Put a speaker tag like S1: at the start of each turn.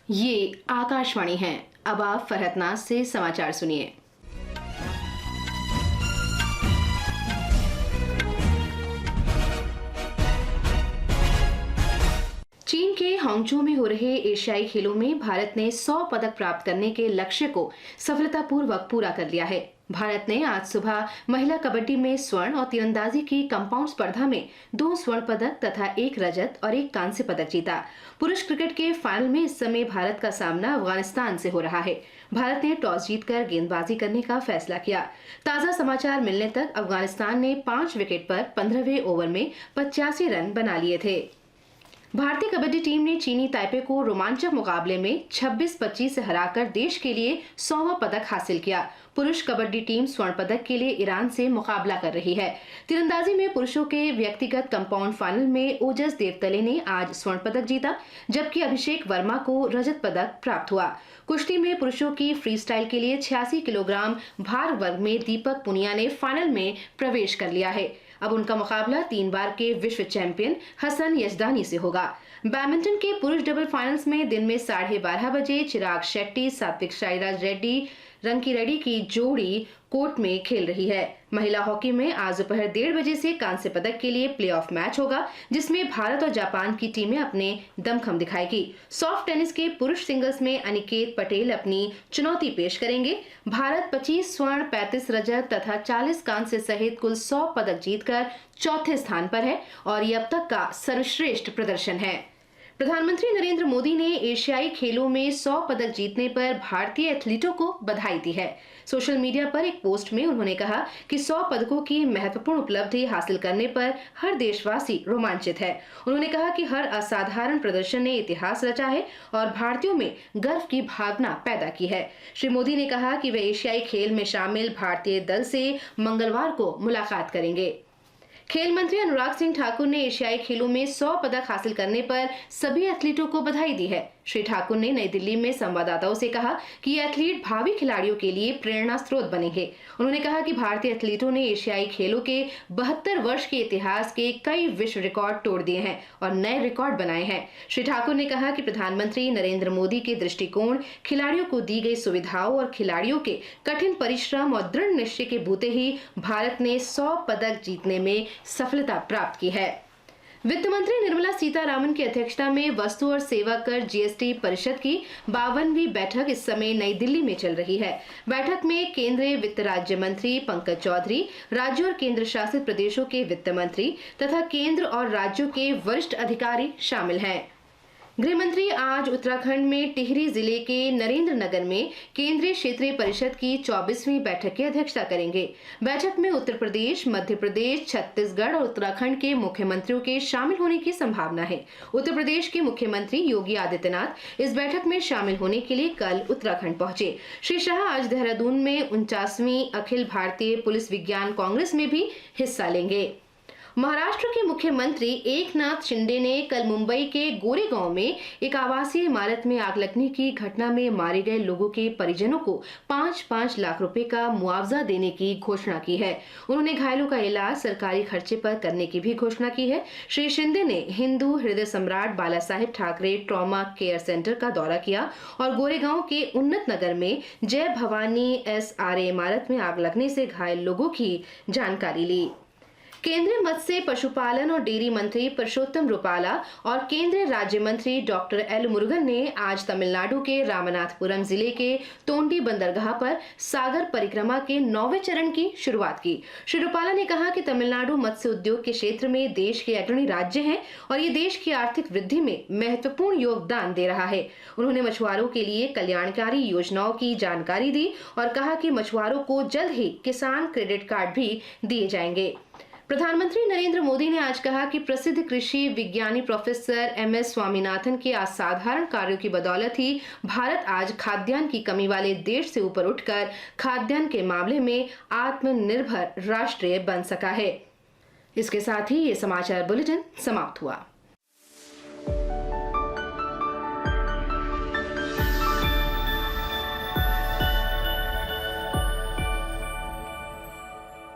S1: ये आकाशवाणी है। अब आप फरहत से समाचार सुनिए। चीन के हांगझो में हो रहे एशियाई खेलों में भारत ने 100 पदक प्राप्त करने के लक्ष्य को सफलतापूर्वक पूरा कर लिया है। भारत ने आज सुबह महिला कबड्डी में स्वर्ण और तीरंदाजी की कंपाउंड स्पर्धा में 2 स्वर्ण पदक तथा 1 रजत और 1 कांस्य पदक जीता। पुरुष क्रिकेट के फाइनल में इस समय भारत का सामना अफगानिस्तान से हो रहा है। भारत ने टॉस जीतकर गेंदबाजी करने का फैसला किया। ताजा समाचार मिलने तक अफगानिस्तान ने 5 विकेट पर 15वें ओवर में 85 रन बना लिए थे। भारतीय कबड्डी टीम ने चीनी ताइपे को रोमांचक मुकाबले में 26-25 से हराकर देश के लिए 100वां पदक हासिल किया। पुरुष कबड्डी टीम स्वर्ण पदक के लिए ईरान से मुकाबला कर रही है। तीरंदाजी में पुरुषों के व्यक्तिगत कंपाउंड फाइनल में ओजस देवतले ने आज स्वर्ण पदक जीता, जबकि अभिषेक वर्मा को रजत पदक प्राप्त हुआ। कुश्ती में पुरुषों की फ्री स्टाइल के लिए 86 किलोग्राम भार वर्ग में दीपक पुनिया ने फाइनल में प्रवेश कर लिया है। अब उनका मुकाबला 3 बार के विश्व चैंपियन हसन यजदानी से होगा। बैडमिंटन के पुरुष डबल फाइनल्स में दिन में 12:30 बजे चिराग शेट्टी सात्विक साईराज रंकीरेड्डी की जोड़ी कोर्ट में खेल रही है। महिला हॉकी में आज दोपहर 1:30 बजे से कांस्य पदक के लिए प्लेऑफ मैच होगा, जिसमें भारत और जापान की टीमें अपने दमखम दिखाएगी। सॉफ्ट टेनिस के पुरुष सिंगल्स में अनिकेत पटेल अपनी चुनौती पेश करेंगे। भारत 25 स्वर्ण 35 रजत तथा 40 कांस्य सहित कुल 100 पदक जीतकर चौथे स्थान पर है और ये अब तक का सर्वश्रेष्ठ प्रदर्शन है। प्रधानमंत्री नरेंद्र मोदी ने एशियाई खेलों में 100 पदक जीतने पर भारतीय एथलीटों को बधाई दी है। सोशल मीडिया पर एक पोस्ट में उन्होंने कहा कि 100 पदकों की महत्वपूर्ण उपलब्धि हासिल करने पर हर देशवासी रोमांचित है। उन्होंने कहा कि हर असाधारण प्रदर्शन ने इतिहास रचा है और भारतीयों में गर्व की भावना पैदा की है। श्री मोदी ने कहा कि वे एशियाई खेल में शामिल भारतीय दल से मंगलवार को मुलाकात करेंगे। खेल मंत्री अनुराग सिंह ठाकुर ने एशियाई खेलों में 100 पदक हासिल करने पर सभी एथलीटों को बधाई दी है। श्री ठाकुर ने नई दिल्ली में संवाददाताओं से कहा कि ये एथलीट भावी खिलाड़ियों के लिए प्रेरणा स्रोत बनेंगे। उन्होंने कहा कि भारतीय एथलीटों ने एशियाई खेलों के 72 वर्ष के इतिहास के कई विश्व रिकॉर्ड तोड़ दिए हैं और नए रिकॉर्ड बनाए हैं। श्री ठाकुर ने कहा कि प्रधानमंत्री नरेंद्र मोदी के दृष्टिकोण, खिलाड़ियों को दी गई सुविधाओं और खिलाड़ियों के कठिन परिश्रम और दृढ़ निश्चय के बूते ही भारत ने 100 पदक जीतने में सफलता प्राप्त की है। वित्त मंत्री निर्मला सीतारामन की अध्यक्षता में वस्तु और सेवा कर जीएसटी परिषद की 52वीं बैठक इस समय नई दिल्ली में चल रही है। बैठक में केंद्रीय वित्त राज्य मंत्री पंकज चौधरी, राज्यों और केंद्र शासित प्रदेशों के वित्त मंत्री तथा केंद्र और राज्यों के वरिष्ठ अधिकारी शामिल हैं। गृह मंत्री आज उत्तराखंड में टिहरी जिले के नरेंद्र नगर में केंद्रीय क्षेत्रीय परिषद की 24वीं बैठक की अध्यक्षता करेंगे। बैठक में उत्तर प्रदेश, मध्य प्रदेश, छत्तीसगढ़ और उत्तराखंड के मुख्यमंत्रियों के शामिल होने की संभावना है। उत्तर प्रदेश के मुख्यमंत्री योगी आदित्यनाथ इस बैठक में शामिल होने के लिए कल उत्तराखंड पहुंचे। श्री शाह आज देहरादून में 49वीं अखिल भारतीय पुलिस विज्ञान कांग्रेस में भी हिस्सा लेंगे। महाराष्ट्र के मुख्यमंत्री एकनाथ शिंदे ने कल मुंबई के गोरेगांव में एक आवासीय इमारत में आग लगने की घटना में मारे गए लोगों के परिजनों को 5-5 लाख रुपए का मुआवजा देने की घोषणा की है। उन्होंने घायलों का इलाज सरकारी खर्चे पर करने की भी घोषणा की है। श्री शिंदे ने हिंदू हृदय सम्राट बाला साहेब ठाकरे ट्रॉमा केयर सेंटर का दौरा किया और गोरेगांव के उन्नत नगर में जय भवानी SRA इमारत में आग लगने से घायल लोगों की जानकारी ली। केंद्रीय मत्स्य पशुपालन और डेयरी मंत्री परषोत्तम रुपाला और केंद्रीय राज्य मंत्री डॉक्टर एल मुरुगन ने आज तमिलनाडु के रामनाथपुरम जिले के तोंडी बंदरगाह पर सागर परिक्रमा के 9वें चरण की शुरुआत की। श्री रुपाला ने कहा कि तमिलनाडु मत्स्य उद्योग के क्षेत्र में देश के अग्रणी राज्य है और ये देश की आर्थिक वृद्धि में महत्वपूर्ण योगदान दे रहा है। उन्होंने मछुआरों के लिए कल्याणकारी योजनाओं की जानकारी दी और कहा कि मछुआरों को जल्द ही किसान क्रेडिट कार्ड भी दिए जाएंगे। प्रधानमंत्री नरेंद्र मोदी ने आज कहा कि प्रसिद्ध कृषि विज्ञानी प्रोफेसर MS स्वामीनाथन के असाधारण कार्यों की बदौलत ही भारत आज खाद्यान्न की कमी वाले देश से ऊपर उठकर खाद्यान्न के मामले में आत्मनिर्भर राष्ट्र बन सका है। इसके साथ ही ये समाचार बुलेटिन समाप्त हुआ।